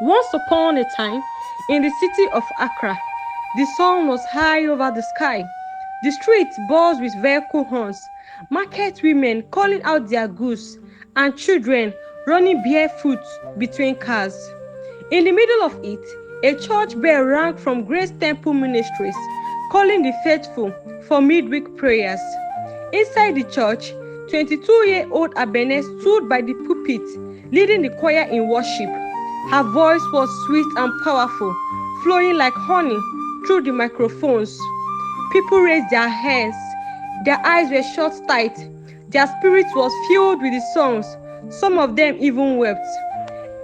Once upon a time, in the city of Accra, the sun was high over the sky. The streets buzzed with vehicle horns, market women calling out their goods, and children running barefoot between cars. In the middle of it, a church bell rang from Grace Temple Ministries, calling the faithful for midweek prayers. Inside the church, 22-year-old Abene stood by the pulpit, leading the choir in worship. Her voice was sweet and powerful, flowing like honey through the microphones. People raised their hands, their eyes were shut tight, their spirit was filled with the songs. Some of them even wept.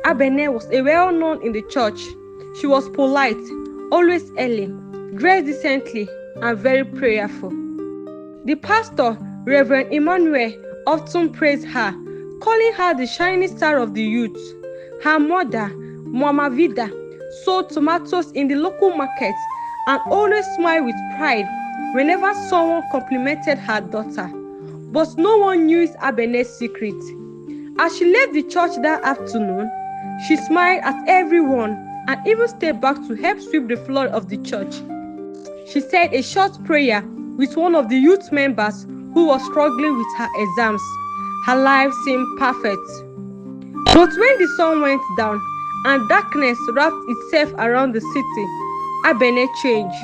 Abene was a well-known in the church. She was polite, always early, dressed decently, and very prayerful. The pastor, Reverend Emmanuel, often praised her, calling her the shining star of the youth. Her mother, Mama Vida, sold tomatoes in the local market and always smiled with pride whenever someone complimented her daughter. But no one knew Abene's secret. As she left the church that afternoon, she smiled at everyone and even stayed back to help sweep the floor of the church. She said a short prayer with one of the youth members who was struggling with her exams. Her life seemed perfect. But when the sun went down and darkness wrapped itself around the city, Abene changed.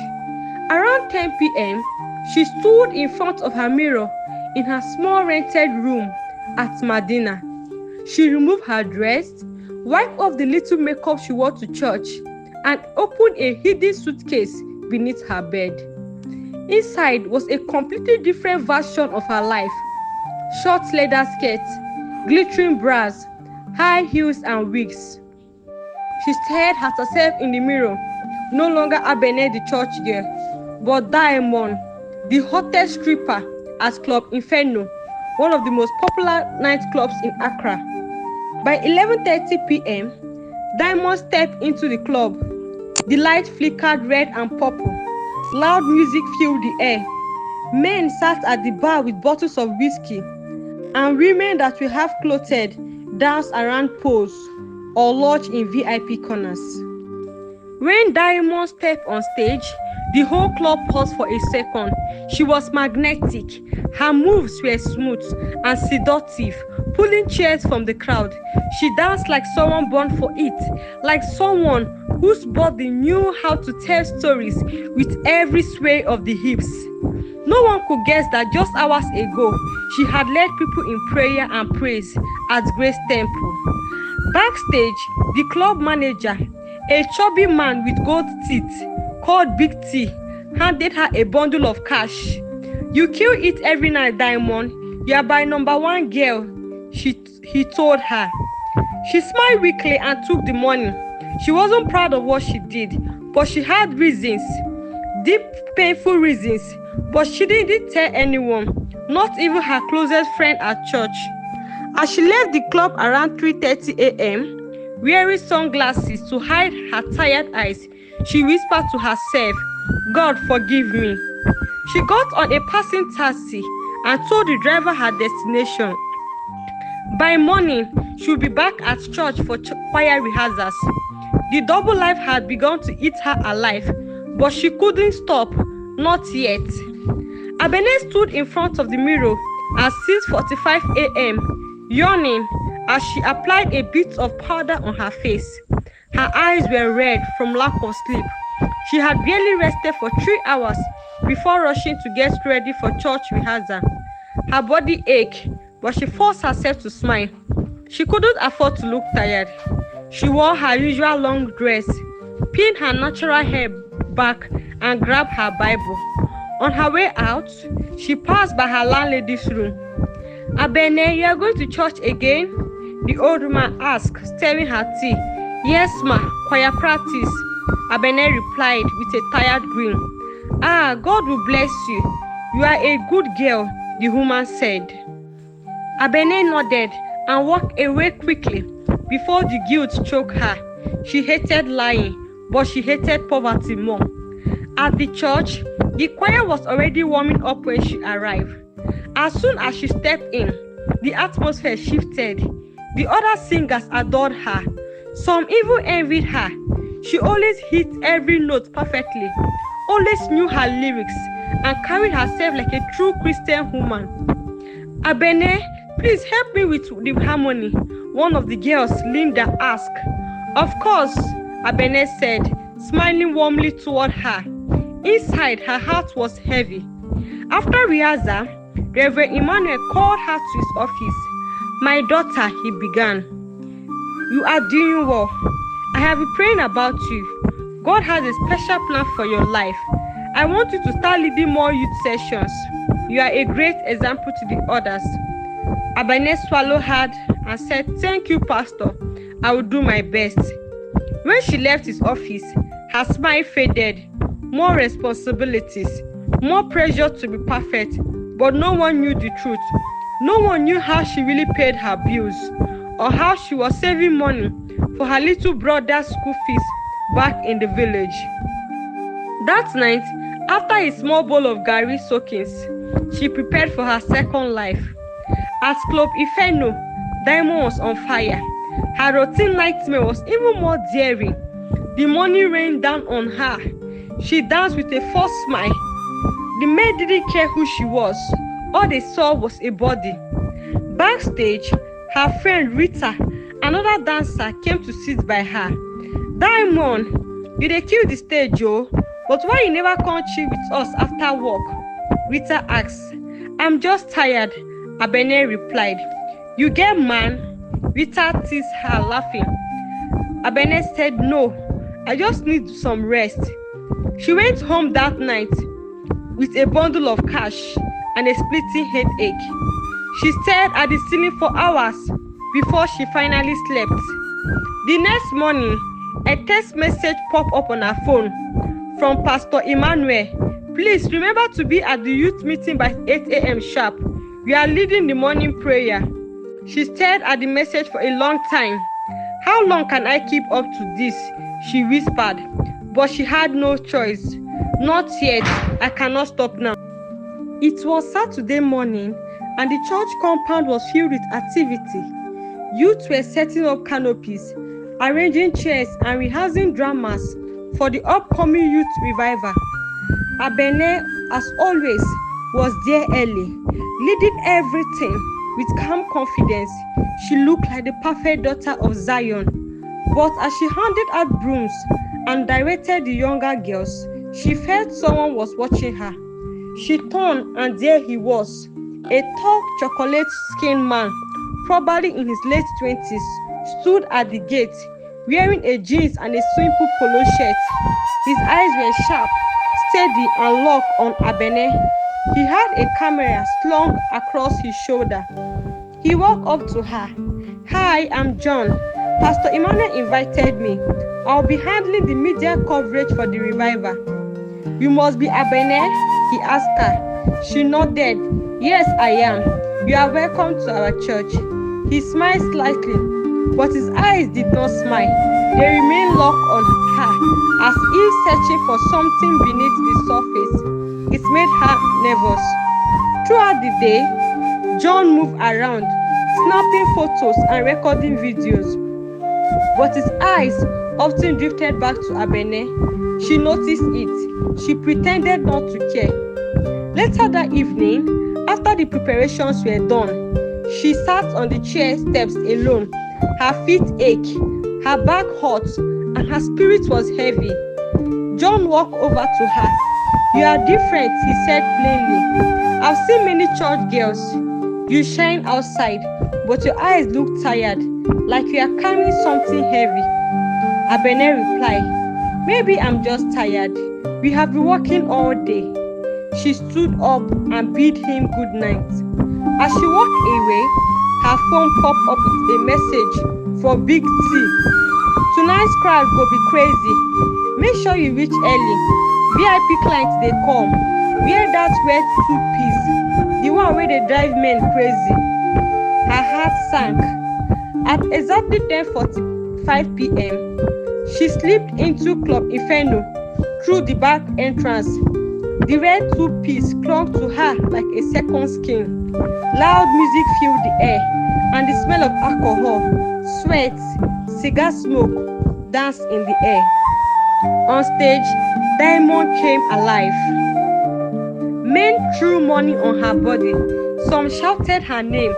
Around 10 p.m., she stood in front of her mirror in her small rented room at Medina. She removed her dress, wiped off the little makeup she wore to church, and opened a hidden suitcase beneath her bed. Inside was a completely different version of her life. Short leather skirts, glittering bras, high heels and wigs. She stared at herself in the mirror, no longer Abene the church girl, but Diamond, the hottest stripper at Club Inferno, one of the most popular nightclubs in Accra. By 11:30 p.m., Diamond stepped into the club. The light flickered red and purple. Loud music filled the air. Men sat at the bar with bottles of whiskey, and women that were half-clothed danced around poles or lodged in VIP corners. When Diamond stepped on stage, the whole club paused for a second. She was magnetic. Her moves were smooth and seductive, pulling chairs from the crowd. She danced like someone born for it, like someone whose body knew how to tell stories with every sway of the hips. No one could guess that just hours ago, she had led people in prayer and praise at Grace Temple. Backstage, the club manager, a chubby man with gold teeth called Big T, handed her a bundle of cash. "You kill it every night, Diamond. You are my number one girl," he told her. She smiled weakly and took the money. She wasn't proud of what she did, but she had reasons, deep, painful reasons, but she didn't tell anyone, not even her closest friend at church. As she left the club around 3:30 a.m., wearing sunglasses to hide her tired eyes, she whispered to herself, "God forgive me." She got on a passing taxi and told the driver her destination. By morning, she would be back at church for choir rehearsals. The double life had begun to eat her alive, but she couldn't stop, not yet. Abene stood in front of the mirror at 6:45 a.m., yawning as she applied a bit of powder on her face. Her eyes were red from lack of sleep. She had barely rested for 3 hours before rushing to get ready for church rehearsal. Her body ached, but she forced herself to smile. She couldn't afford to look tired. She wore her usual long dress, pinned her natural hair back, and grabbed her Bible. On her way out, she passed by her landlady's room. "Abene, you are going to church again?" the old woman asked, stirring her tea. "Yes, ma, choir practice," Abene replied with a tired grin. "Ah, God will bless you. You are a good girl," the woman said. Abene nodded and walked away quickly before the guilt choked her. She hated lying, but she hated poverty more. At the church, the choir was already warming up when she arrived. As soon as she stepped in, the atmosphere shifted. The other singers adored her. Some even envied her. She always hit every note perfectly, always knew her lyrics, and carried herself like a true Christian woman. Abene, please help me with the harmony, one of the girls, Linda, asked. Of course, Abene said, smiling warmly toward her. Inside, her heart was heavy. After rehearsal, Reverend Emmanuel called her to his office. My daughter, he began, you are doing well. I have been praying about you. God has a special plan for your life. I want you to start leading more youth sessions. You are a great example to the others. Abene swallowed hard and said, thank you, Pastor. I will do my best. When she left his office, her smile faded. More responsibilities, more pressure to be perfect, but no one knew the truth. No one knew how she really paid her bills, or how she was saving money for her little brother's school fees back in the village. That night, after a small bowl of Gary soakings, she prepared for her second life. At Club Ifeno, Diamond was on fire. Her routine nightmare was even more daring. The money rained down on her. She danced with a forced smile. The maid didn't care who she was. All they saw was a body. Backstage, her friend Rita, another dancer, came to sit by her. Diamond, you dey kill the stage, Joe. But why you never come chill with us after work? Rita asked. I'm just tired, Abene replied. You get man? Rita teased her, laughing. Abene said, no, I just need some rest. She went home that night with a bundle of cash and a splitting headache. She stared at the ceiling for hours before she finally slept. The next morning, a text message popped up on her phone from Pastor Emmanuel. Please remember to be at the youth meeting by 8 a.m. sharp. We are leading the morning prayer. She stared at the message for a long time. How long can I keep up to this? She whispered. But she had no choice. Not yet. I cannot stop now. It was Saturday morning and the church compound was filled with activity. Youth were setting up canopies, arranging chairs and rehearsing dramas for the upcoming youth revival. Abene, as always, was there early, leading everything with calm confidence. She looked like the perfect daughter of Zion. But as she handed out brooms and directed the younger girls, she felt someone was watching her. She turned and there he was, a tall chocolate-skinned man, probably in his late 20s, stood at the gate, wearing a jeans and a simple polo shirt. His eyes were sharp, steady and locked on Abene. He had a camera slung across his shoulder. He walked up to her. Hi, I'm John. Pastor Emmanuel invited me. I'll be handling the media coverage for the revival. You must be Abene? He asked her. She nodded. Yes, I am. You are welcome to our church. He smiled slightly, but his eyes did not smile. They remained locked on her, as if searching for something beneath the surface. It made her nervous. Throughout the day, John moved around, snapping photos and recording videos. But his eyes often drifted back to Abene. She noticed it. She pretended not to care. Later that evening, after the preparations were done, she sat on the chair steps alone. Her feet ached, her back hot, and her spirit was heavy. John walked over to her. You are different, he said plainly. I've seen many church girls. You shine outside, but your eyes look tired, like you are carrying something heavy. Abene replied, maybe I'm just tired. We have been working all day. She stood up and bid him good night. As she walked away, her phone popped up with a message for Big T. Tonight's crowd go be crazy. Make sure you reach early. VIP clients they come. Wear that red two-piece, the one where they drive men crazy. Her heart sank. At exactly 10:45 p.m., she slipped into Club Ifeno through the back entrance. The red two-piece clung to her like a second skin. Loud music filled the air, and the smell of alcohol, sweat, cigar smoke danced in the air. On stage, Diamond came alive. Men threw money on her body. Some shouted her name.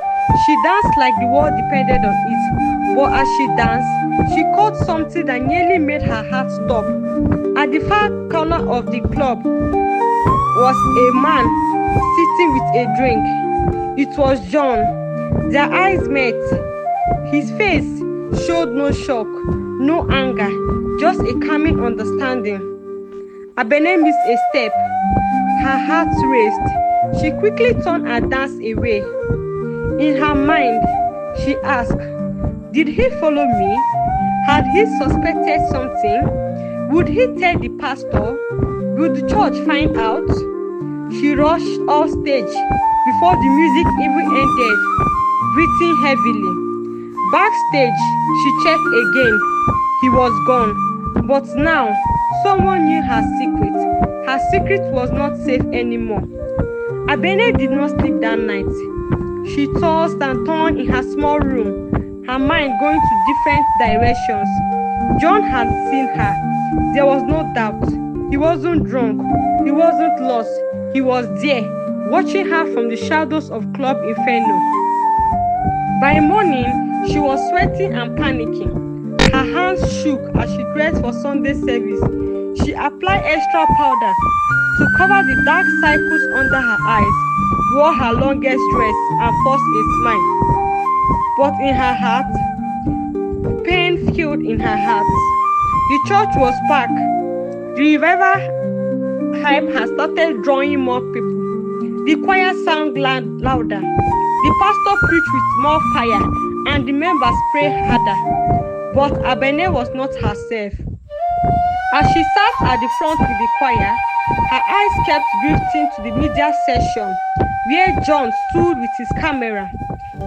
She danced like the world depended on it. But as she danced, she caught something that nearly made her heart stop. At the far corner of the club was a man sitting with a drink. It was John. Their eyes met. His face showed no shock, no anger, just a calming understanding. Abene missed a step. Her heart raced. She quickly turned her dance away. In her mind, she asked, did he follow me? Had he suspected something? Would he tell the pastor? Would the church find out? She rushed off stage before the music even ended, breathing heavily. Backstage, she checked again. He was gone. But now, someone knew her secret. Her secret was not safe anymore. Abene did not sleep that night. She tossed and turned in her small room, her mind going to different directions. John had seen her. There was no doubt. He wasn't drunk. He wasn't lost. He was there, watching her from the shadows of Club Inferno. By morning, she was sweating and panicking. Her hands shook as she dressed for Sunday service. She applied extra powder to cover the dark circles under her eyes, wore her longest dress, and forced a smile. But in her heart, pain filled in her heart. The church was packed. The revival hype had started drawing more people. The choir sang louder. The pastor preached with more fire, and the members prayed harder. But Abene was not herself. As she sat at the front with the choir, her eyes kept drifting to the media session, where John stood with his camera.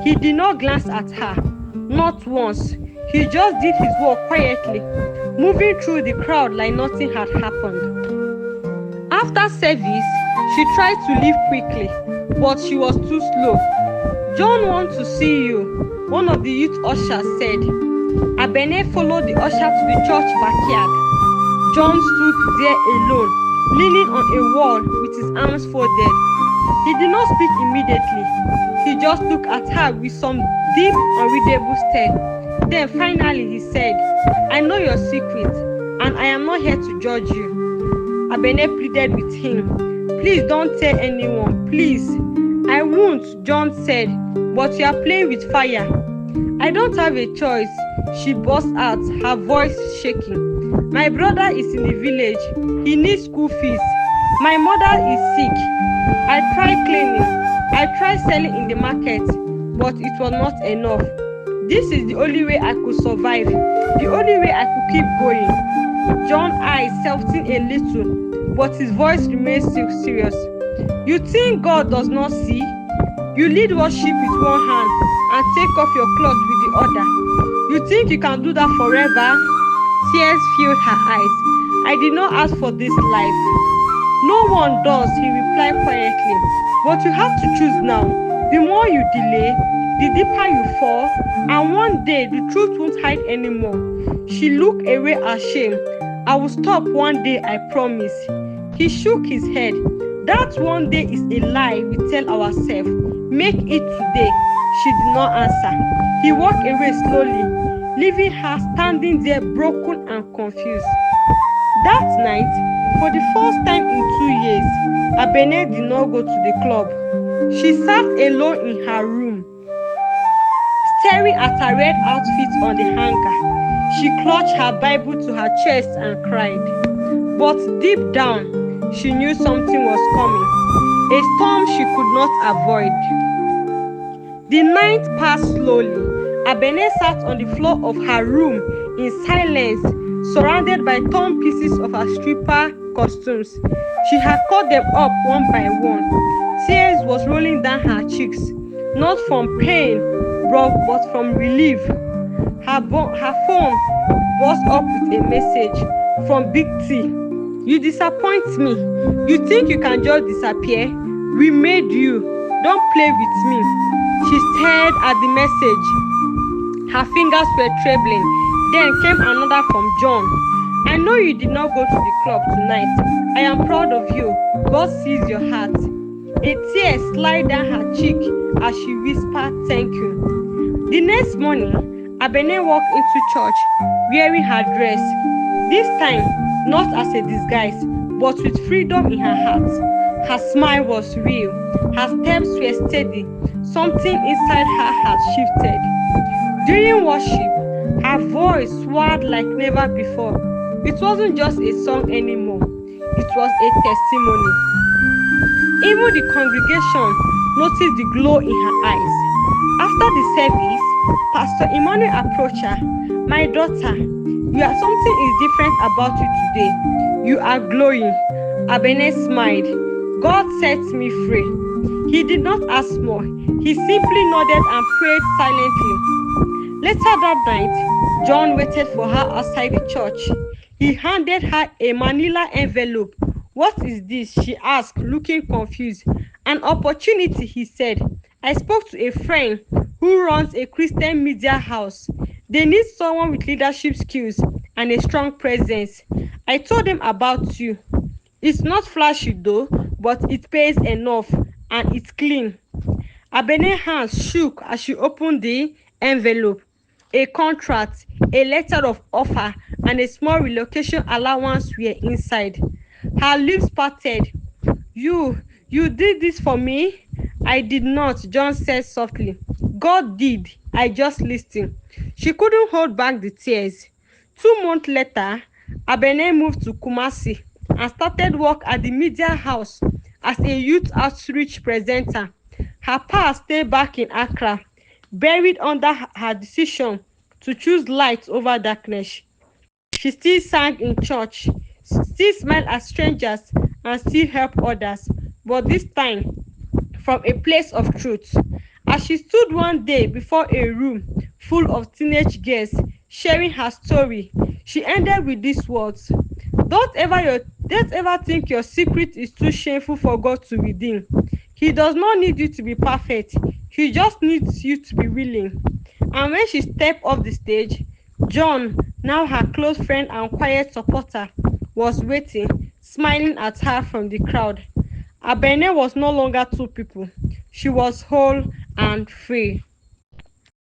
He did not glance at her, not once. He just did his work quietly, moving through the crowd like nothing had happened. After service, she tried to leave quickly, but she was too slow. John wants to see you, one of the youth ushers said. Abene followed the usher to the church backyard. John stood there alone, leaning on a wall with his arms folded. He did not speak immediately. He just looked at her with some deep, unreadable stare. Then finally he said, I know your secret, and I am not here to judge you. Abene pleaded with him. Please don't tell anyone, please. I won't, John said, but you are playing with fire. I don't have a choice, she burst out, her voice shaking. My brother is in the village. He needs school fees. My mother is sick. I tried cleaning. I tried selling in the market, but it was not enough. This is the only way I could survive, the only way I could keep going. John's eyes softened a little, but his voice remained still serious. You think God does not see? You lead worship with one hand and take off your cloth with the other. You think you can do that forever? Tears filled her eyes. I did not ask for this life. No one does, he replied quietly. But you have to choose now. The more you delay, the deeper you fall, and one day the truth won't hide anymore. She looked away ashamed. I will stop one day, I promise. He shook his head. That one day is a lie we tell ourselves. Make it today. She did not answer. He walked away slowly, leaving her standing there broken and confused. That night, for the first time in 2 years, Abene did not go to the club. She sat alone in her room, staring at her red outfit on the hanger. She clutched her Bible to her chest and cried. But deep down, she knew something was coming, a storm she could not avoid. The night passed slowly. Abene sat on the floor of her room in silence, surrounded by torn pieces of her stripper costumes. She had cut them up one by one. Tears was rolling down her cheeks, not from pain, but from relief. Her phone buzzed up with a message from Big T. You disappoint me. You think you can just disappear? We made you. Don't play with me. She stared at the message. Her fingers were trembling. Then came another from John. I know you did not go to the club tonight. I am proud of you. God sees your heart. A tear slid down her cheek as she whispered, "Thank you." The next morning, Abene walked into church wearing her dress. This time, not as a disguise, but with freedom in her heart. Her smile was real. Her steps were steady. Something inside her heart shifted. During worship, her voice soared like never before. It wasn't just a song anymore, it was a testimony. Even the congregation noticed the glow in her eyes. After the service, Pastor Emmanuel approached her. "My daughter, something is different about you today. You are glowing." Abene smiled. "God set me free." He did not ask more. He simply nodded and prayed silently. Later that night, John waited for her outside the church. He handed her a manila envelope. "What is this?" she asked, looking confused. "An opportunity," he said. "I spoke to a friend who runs a Christian media house. They need someone with leadership skills and a strong presence. I told them about you. It's not flashy though, but it pays enough and it's clean." Abene's hands shook as she opened the envelope. A contract, a letter of offer, and a small relocation allowance were inside. Her lips parted. You did this for me?" "I did not," John said softly. "God did. I just listened." She couldn't hold back the tears. 2 months later, Abene moved to Kumasi and started work at the media house as a youth outreach presenter. Her past stayed back in Accra, buried under her decision to choose light over darkness. She still sang in church, still smiled at strangers, and still helped others, but this time from a place of truth. As she stood one day before a room full of teenage girls sharing her story, she ended with these words: don't ever think your secret is too shameful for God to redeem. He does not need you to be perfect. He just needs you to be willing." And when she stepped off the stage, John, now her close friend and quiet supporter, was waiting, smiling at her from the crowd. Abene was no longer two people. She was whole and free.